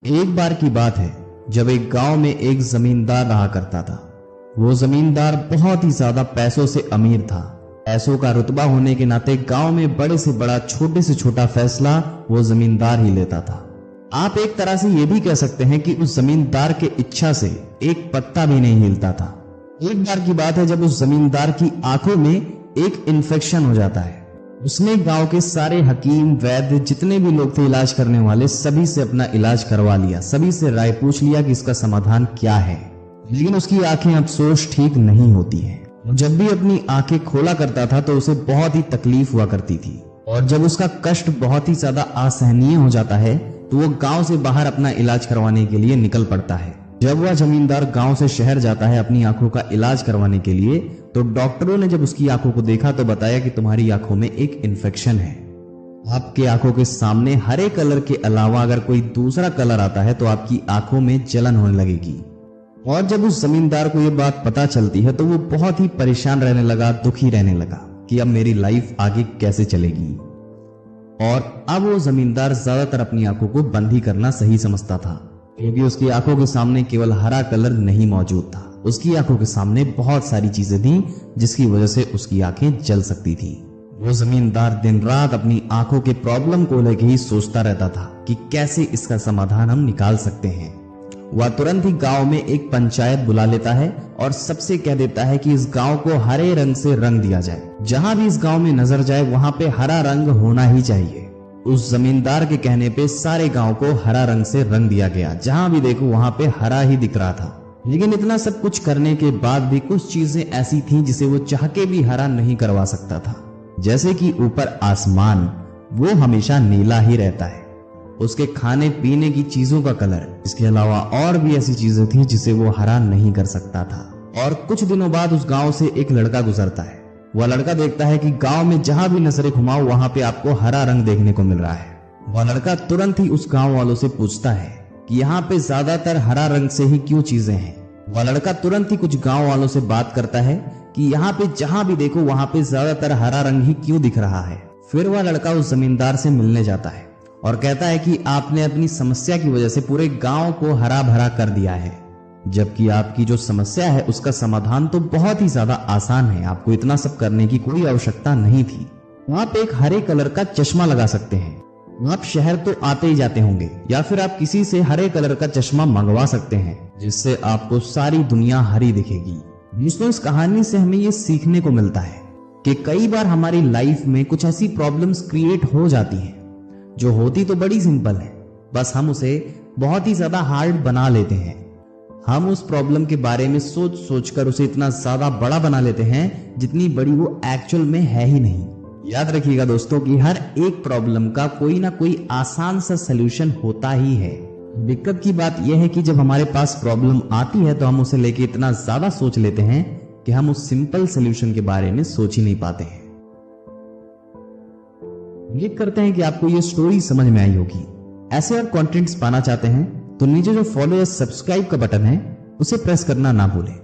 एक बार की बात है जब एक गांव में एक जमींदार रहा करता था। वो जमींदार बहुत ही ज्यादा पैसों से अमीर था। पैसों का रुतबा होने के नाते गांव में बड़े से बड़ा छोटे से छोटा फैसला वो जमींदार ही लेता था। आप एक तरह से ये भी कह सकते हैं कि उस जमींदार के इच्छा से एक पत्ता भी नहीं हिलता था। एक बार की बात है जब उस जमींदार की आंखों में एक इन्फेक्शन हो जाता है। उसने गांव के सारे हकीम वैद्य जितने भी लोग थे इलाज करने वाले सभी से अपना इलाज करवा लिया, सभी से राय पूछ लिया कि इसका समाधान क्या है, लेकिन उसकी आंखें अफसोस ठीक नहीं होती हैं। जब भी अपनी आंखें खोला करता था तो उसे बहुत ही तकलीफ हुआ करती थी, और जब उसका कष्ट बहुत ही ज्यादा असहनीय हो जाता है तो वो गांव से बाहर अपना इलाज करवाने के लिए निकल पड़ता है। जब वह जमींदार गांव से शहर जाता है अपनी आंखों का इलाज करवाने के लिए, तो डॉक्टरों ने जब उसकी आंखों को देखा तो बताया कि तुम्हारी आंखों में एक इन्फेक्शन है। आपके आंखों के सामने हरे कलर के अलावा अगर कोई दूसरा कलर आता है तो आपकी आंखों में जलन होने लगेगी। और जब उस जमींदार को यह बात पता चलती है तो वो बहुत ही परेशान रहने लगा, दुखी रहने लगा कि अब मेरी लाइफ आगे कैसे चलेगी। और अब वो जमींदार ज्यादातर अपनी आंखों को बंद ही करना सही समझता था, क्योंकि उसकी आंखों के सामने केवल हरा कलर नहीं मौजूद था। उसकी आंखों के सामने बहुत सारी चीजें थी जिसकी वजह से उसकी आंखें जल सकती थी। वो जमींदार दिन रात अपनी आंखों के प्रॉब्लम को लेकर ही सोचता रहता था कि कैसे इसका समाधान हम निकाल सकते हैं। वह तुरंत ही गांव में एक पंचायत बुला लेता है और सबसे कह देता है कि इस गांव को हरे रंग से रंग दिया जाए। जहां भी इस गांव में नजर जाए वहां पे हरा रंग होना ही चाहिए। उस जमींदार के कहने पे सारे गांव को हरा रंग से रंग दिया गया। जहां भी देखो वहां पे हरा ही दिख रहा था। लेकिन इतना सब कुछ करने के बाद भी कुछ चीजें ऐसी थीं जिसे वो चाह के भी हरा नहीं करवा सकता था। जैसे कि ऊपर आसमान, वो हमेशा नीला ही रहता है। उसके खाने पीने की चीजों का कलर, इसके अलावा और भी ऐसी चीजें थी जिसे वो हरा नहीं कर सकता था। और कुछ दिनों बाद उस गांव से एक लड़का गुजरता है। वह लड़का देखता है कि गांव में जहां भी नजरें घुमाओ वहां पे आपको हरा रंग देखने को मिल रहा है। वह लड़का तुरंत ही उस गांव वालों से पूछता है कि यहाँ पे ज्यादातर हरा रंग से ही क्यों चीजें हैं। वह लड़का तुरंत ही कुछ गांव वालों से बात करता है कि यहाँ पे जहां भी देखो वहां पे ज्यादातर हरा रंग ही क्यों दिख रहा है। फिर वह लड़का उस जमींदार से मिलने जाता है और कहता है कि आपने अपनी समस्या की वजह से पूरे गांव को हरा भरा कर दिया है, जबकि आपकी जो समस्या है उसका समाधान तो बहुत ही ज्यादा आसान है। आपको इतना सब करने की कोई आवश्यकता नहीं थी। आप एक हरे कलर का चश्मा लगा सकते हैं। आप शहर तो आते ही जाते होंगे, या फिर आप किसी से हरे कलर का चश्मा मंगवा सकते हैं जिससे आपको सारी दुनिया हरी दिखेगी। दोस्तों, इस कहानी से हमें ये सीखने को मिलता है कि कई बार हमारी लाइफ में कुछ ऐसी प्रॉब्लम्स क्रिएट हो जाती हैं जो होती तो बड़ी सिंपल है, बस हम उसे बहुत ही ज्यादा हार्ड बना लेते हैं। हम उस प्रॉब्लम के बारे में सोच सोचकर उसे इतना ज्यादा बड़ा बना लेते हैं जितनी बड़ी वो एक्चुअल में है ही नहीं। याद रखिएगा दोस्तों कि हर एक प्रॉब्लम का कोई ना कोई आसान सा सलूशन होता ही है। दिक्कत की बात यह है कि जब हमारे पास प्रॉब्लम आती है तो हम उसे लेके इतना ज्यादा सोच लेते हैं कि हम उस सिंपल सलूशन के बारे में सोच ही नहीं पाते हैं। उम्मीद करते हैं कि आपको ये स्टोरी समझ में आई होगी। ऐसे और कंटेंट्स पाना चाहते हैं तो नीचे जो फॉलो या सब्सक्राइब का बटन है उसे प्रेस करना ना भूलें।